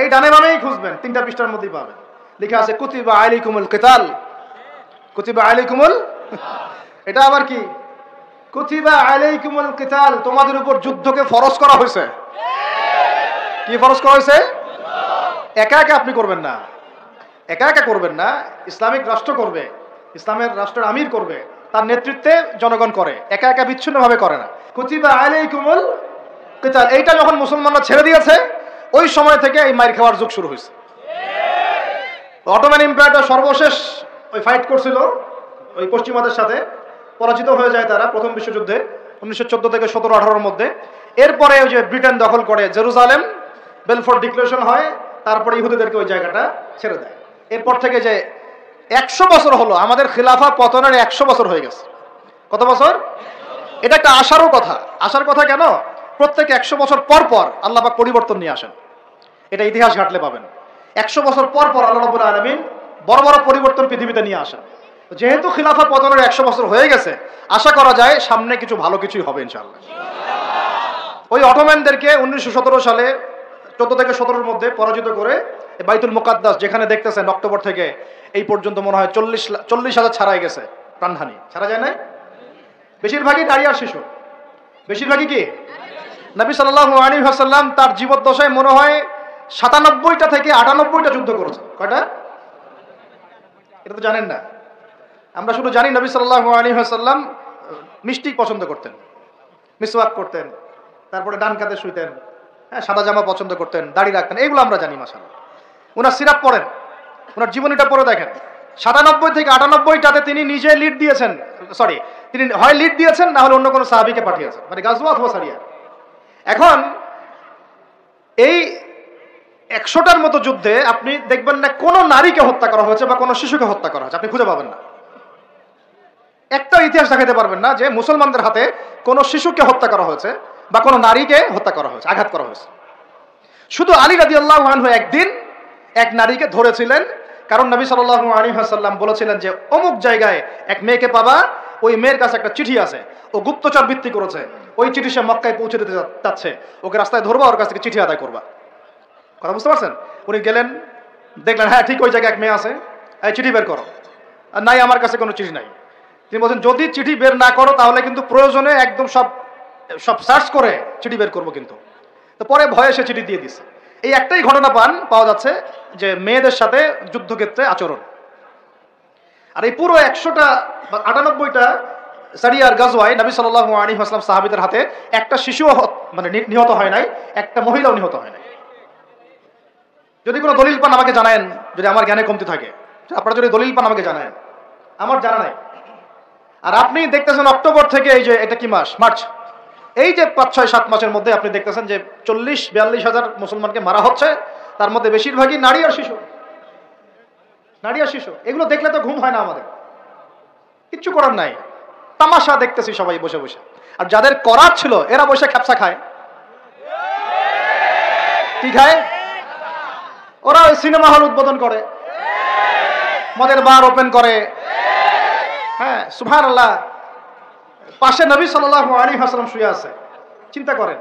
এই ডানে বামেই খুঁজবেন, 3টা পৃষ্ঠার মধ্যেই পাবেন। লেখা আছে কুতিবা আলাইকুমুল কিতাল। কুতিবা আলাইকুমুল, এটা আবার কি? কুতিবা আলাইকুমুল কিতাল, তোমাদের উপর যুদ্ধকে ফরজ করা হয়েছে। কি ফরজ করা হয়েছে? একা একা আপনি করবেন না, একা একা করবেন না, ইসলামিক রাষ্ট্র করবে, ইসলামের রাষ্ট্রের আমির করবে, তার নেতৃত্বে জনগণ করে, একা একা বিচ্ছিন্নভাবে করে না। কুতিবা আলাইকুমুল কিতাল, এইটা যখন মুসলমানরা ছেড়ে দিয়েছে ওই সময় থেকে এই মাইর খাওয়ার যুগ শুরু হয়েছে। অটোমান এম্পায়ারটা সর্বশেষ ওই ফাইট করছিল ওই পশ্চিমাদের সাথে, পরাজিত হয়ে যায় তারা প্রথম বিশ্বযুদ্ধে 1914 থেকে 17-18-র মধ্যে। এরপরে ওই যে ব্রিটেন দখল করে জেরুজালেম, বেলফোর্ট ডিক্লারেশন হয়, তারপরে ইহুদিদেরকে ওই জায়গাটা ছেড়ে দেয়। এরপর থেকে যে 100 বছর হলো, আমাদের খিলাফা পতনের 100 বছর হয়ে গেছে। কত বছর? এটা একটা আশারও কথা। আশার কথা কেন? প্রত্যেক 100 বছর পর পর আল্লাহ পাক পরিবর্তন নিয়ে আসেন, এটা ইতিহাস ঘাটলে পাবেন। 100 বছর পর পর আল্লাহ রাব্বুল আলামিন বড় বড় পরিবর্তন পৃথিবীতে নিয়ে আসেন। যেহেতু খিলাফা পতনের 100 বছর হয়ে গেছে, আশা করা যায় সামনে কিছু ভালো কিছুই হবে ইনশাআল্লাহ। ওই অটোম্যানদেরকে 1917 সালে 14 থেকে 17-র মধ্যে পরাজিত করে বাইতুল মুকাদ্দাস, যেখানে দেখতেছেন অক্টোবর থেকে এই পর্যন্ত মনে হয় 40,000 ছাড়াই গেছে, প্রাণহানি ছাড়া যায় না। বেশিরভাগই নারী আর শিশু, বেশিরভাগই কি? নবী সাল্লাল্লাহু আলাইহি ওয়াসাল্লাম তার জীবদ্দশায় মনে হয় 97টা থেকে 98টা যুদ্ধ করেছেন। কয়টা? এটা তো জানেন না। আমরা শুধু জানি নবী সাল্লাল্লাহু আলাইহি ওয়াসাল্লাম মিষ্টি পছন্দ করতেন, মিসওয়াক করতেন, তারপরে ডান কাঁধে শুইতেন, হ্যাঁ, সাদা জামা পছন্দ করতেন, দাড়ি রাখতেন, এইগুলো আমরা জানি মাশাআল্লাহ। ওনার সিরাত পড়েন, ওনার জীবনীটা পড়ে দেখেন, 97 থেকে 98টাতে তিনি নিজে লিড দিয়েছেন, তিনি হয় লিড দিয়েছেন না হলে অন্য কোনো সাহাবীকে পাঠিয়েছেন, মানে গাজওয়া অথবা সারিয়া। এখন এই 100টার মতো যুদ্ধে আপনি দেখবেন না কোনো নারীকে হত্যা করা হয়েছে বা কোনো শিশুকে হত্যা করা হয়েছে, আপনি খুঁজে পাবেন না। একটা ইতিহাস দেখাতে পারবেন না যে মুসলমানদের হাতে কোনো শিশুকে হত্যা করা হয়েছে বা কোনো নারীকে হত্যা করা হয়েছে, আঘাত করা হয়েছে। শুধু আলী রাদিয়াল্লাহু আনহু একদিন এক নারীকে ধরেছিলেন, কারণ নবী সাল্লাল্লাহু আলাইহি ওয়াসাল্লাম বলেছিলেন যে অমুক জায়গায় এক মেয়েকে পাবা, ওই মেয়ের কাছে একটা চিঠি আছে, ও গুপ্তচর বৃত্তি করেছে, ওই চিঠি সে মক্কায় পৌঁছে দিতে চাচ্ছে, ওকে রাস্তায় ধরবা, ওর কাছ থেকে চিঠি আদায় করবা। কথা বুঝতে পারছেন? উনি গেলেন, দেখলেন হ্যাঁ ঠিক ওই জায়গায় এক মেয়ে আছে, এই চিঠি বের করো। আর নাই, আমার কাছে কোনো চিঠি নাই। তিনি বলছেন যদি চিঠি বের না করো তাহলে কিন্তু প্রয়োজনে একদম সব সার্চ করে চিঠি বের করবো কিন্তু। তো পরে ভয়ে সে চিঠি দিয়ে দিছে। এই একটাই ঘটনা পাওয়া যাচ্ছে যে মেয়েদের সাথে যুদ্ধক্ষেত্রে আচরণ। আর এই পুরো 100টা বা 98টা সারিয়ার গাজওয়ায় নবী সাল্লাল্লাহু আলাইহি ওয়াসাল্লাম সাহাবীদের হাতে একটা শিশুও মানে নিহত হয় নাই, একটা মহিলাও নিহত হয় নাই। যদি কোনো দলিল পান আমাকে জানায়েন, যদি আমার জ্ঞানে কমতি থাকে, আপনারা যদি দলিল পান আমাকে জানায়েন, আমার জানা নাই। আর আপনি দেখতেছেন অক্টোবর থেকে এই যে এটা কি মাস, মার্চ, এই যে 5-6-7 মাসের মধ্যে আপনি দেখতেছেন যে 40-42 হাজার মুসলমানকে মারা হচ্ছে, তার মধ্যে বেশিরভাগই নারী আর শিশু। নারী আর শিশু, এগুলো দেখলে তো ঘুম হয় না আমাদের, কিচ্ছু করার নাই, তামাশা দেখতেছি সবাই বসে বসে। আর যাদের করার ছিল এরা বসে খ্যাপসা খায়। কি খায়? ওরা ওই সিনেমা হল উদ্বোধন করে, মদের বার ওপেন করে, হ্যাঁ সুবহানাল্লাহ। পাশে নবী সাল্লাল্লাহু আলাইহি ওয়াসাল্লাম শুয়ে আছে, চিন্তা করেন,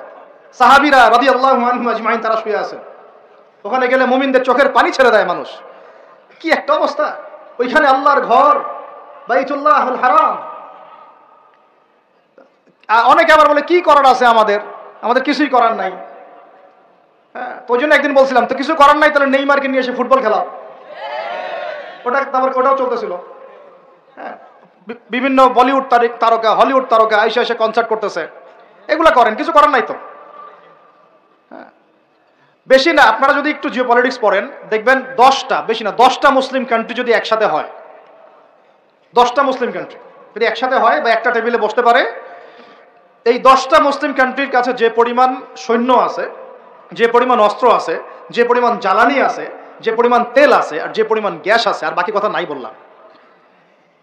সাহাবীরা রাদিয়াল্লাহু আনহুম আজমাইন তারা শুয়ে আছে। ওখানে গেলে মুমিনদের চোখের পানি ছেড়ে দেয় মানুষ। কি একটা অবস্থা! ওইখানে আল্লাহর ঘর বাইতুল্লাহুল হারাম। অনেকে আবার বলে কি করার আছে আমাদের কিছুই করার নাই। হ্যাঁ, ওই জন্য একদিন বলছিলাম তো কিছু করার নাই, তাহলে নেইমারকে নিয়ে এসে ফুটবল খেলাও। ওটাও চলতেছিল। হ্যাঁ, বিভিন্ন বলিউড তারকা, হলিউড তারকা এসে কনসার্ট করতেছে, এগুলা করেন, কিছু করার নাই তো। হ্যাঁ, বেশি না, আপনারা যদি একটু জিওপলিটিক্স পড়েন দেখবেন 10টা, বেশি না 10টা মুসলিম কান্ট্রি যদি একসাথে হয়, 10টা মুসলিম কান্ট্রি যদি একসাথে হয় বা একটা টেবিলে বসতে পারে, এই 10টা মুসলিম কান্ট্রির কাছে যে পরিমাণ সৈন্য আছে, যে পরিমাণ অস্ত্র আছে, যে পরিমাণ জ্বালানি আছে, যে পরিমাণ তেল আছে, আর যে পরিমাণ গ্যাস আছে, আর বাকি কথা নাই বললাম,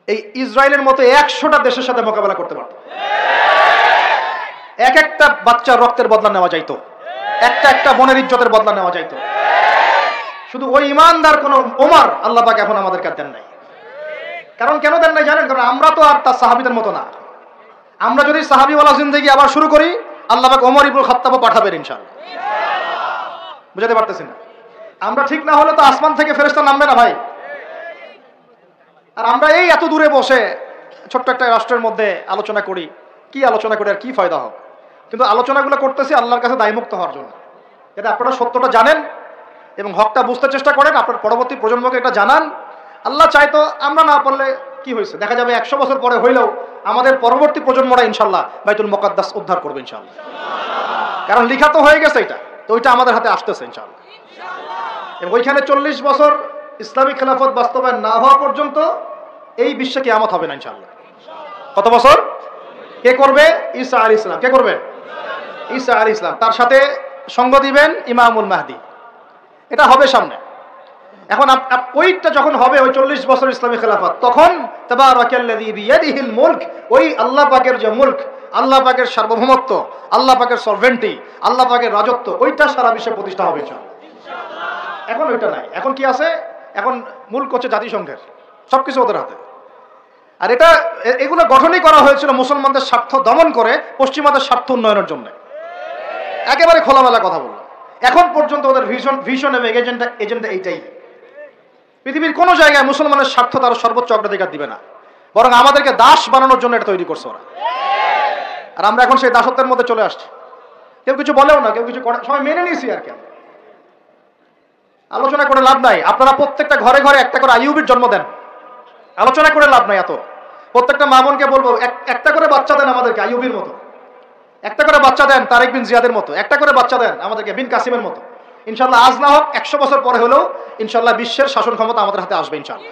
এই ইসরায়েলের মতো 100টা দেশের সাথে মোকাবেলা করতে পারত। এক একটা বাচ্চার রক্তের বদলা নেওয়া যাইতো, একটা বোনের ইজ্জতের বদলা নেওয়া যাইতো। শুধু ওই ইমানদার কোন ওমর আল্লাহ পাক এখন আমাদেরকে দেন নাই। কারণ কেন দেন নাই জানেন? কারণ আমরা তো আর তার সাহাবীদের মতো না। আমরা যদি সাহাবীওয়ালা জিন্দেগি আবার শুরু করি, আল্লাহ পাক ওমর ইবনুল খাত্তাবও পাঠাবেন ইনশাআল্লাহ। বুঝাতে পারতেছি না? আমরা ঠিক না হলে তো আসমান থেকে ফেরেশতা নামবে না ভাই। আর আমরা এই এত দূরে বসে ছোট্ট একটা রাষ্ট্রের মধ্যে আলোচনা করি, কি আলোচনা করি আর কি ফায়দা হবে? কিন্তু আলোচনাগুলো করতেছি আল্লাহর কাছে দায়মুক্ত হওয়ার জন্য, যাতে আপনারা সত্যটা জানেন এবং হকটা বুঝতে চেষ্টা করেন, আপনার পরবর্তী প্রজন্মকে এটা জানান। আল্লাহ চাইতো আমরা না পারলে কি হয়েছে, দেখা যাবে 100 বছর পরে হইলেও আমাদের পরবর্তী প্রজন্মরা ইনশাল্লাহ বাইতুল মুকাদ্দাস উদ্ধার করবে ইনশাল্লাহ। কারণ লিখা তো হয়ে গেছে এটা, তো ওইটা আমাদের হাতে আসতেছে ইনশাল্লাহ। এবং ওইখানে 40 বছর ইসলামিক খেলাফত বাস্তবায়ন না হওয়া পর্যন্ত এই বিশ্বে কিয়ামত হবে না ইনশাল্লাহ। কত বছর? কে করবে? ঈসা আলাইহিস সালাম। কে করবে? ঈসা আলাইহিস সালাম। তার সাথে সঙ্গ দিবেন ইমামুল মাহদি। এটা হবে সামনে। এখন ওইটা যখন হবে, ওই 40 বছর ইসলামী খেলাফত, তখন তাবারাকাল্লাযী বিয়াদিহিল মুলক, ওই আল্লাহ পাকের যে মুলক, আল্লাহ পাকের সার্বভৌমত্ব, আল্লাহ পাকের সরভেন্টি, আল্লাহ পাকের রাজত্ব, ওইটা সারা বিশ্বে প্রতিষ্ঠা হবে ইনশাআল্লাহ। এখন ওইটা নাই। এখন কি আছে? এখন মুলক হচ্ছে জাতিসংঘের, সবকিছু ওদের হাতে। আর এগুলো গঠনই করা হয়েছিল মুসলমানদের স্বার্থ দমন করে পশ্চিমাদের স্বার্থ উন্নয়নের জন্য। একেবারে খোলামেলা কথা বললাম। এখন পর্যন্ত ওদের ভিশন এবং এজেন্ডা এইটাই। পৃথিবীর কোনো জায়গায় মুসলমানের স্বার্থ তারা সর্বোচ্চ অগ্রাধিকার দিবে না, বরং আমাদেরকে দাস বানানোর জন্য এটা তৈরি করছে ওরা। আর আমরা এখন সেই দাসত্বের মধ্যে চলে আসছি। কেউ কিছু বলেও না, কেউ কিছু করে, সবাই মেনে নিয়েছি। আর কি আলোচনা করে লাভ নাই। আপনারা প্রত্যেকটা ঘরে ঘরে একটা করে আইয়ুবের জন্ম দেন, আলোচনা করে লাভ নাই। এত প্রত্যেকটা মা বোনকে বলবো, একটা করে বাচ্চা দেন আমাদেরকে আইয়ুবের মতো, একটা করে বাচ্চা দেন তারেক বিন জিয়াদের মতো, একটা করে বাচ্চা দেন আমাদেরকে বিন কাসিমের মতো। ইনশাল্লাহ আজ না হোক 100 বছর পরে হলেও ইনশাল্লাহ বিশ্বের শাসন ক্ষমতা আমাদের হাতে আসবে ইনশাল্লাহ।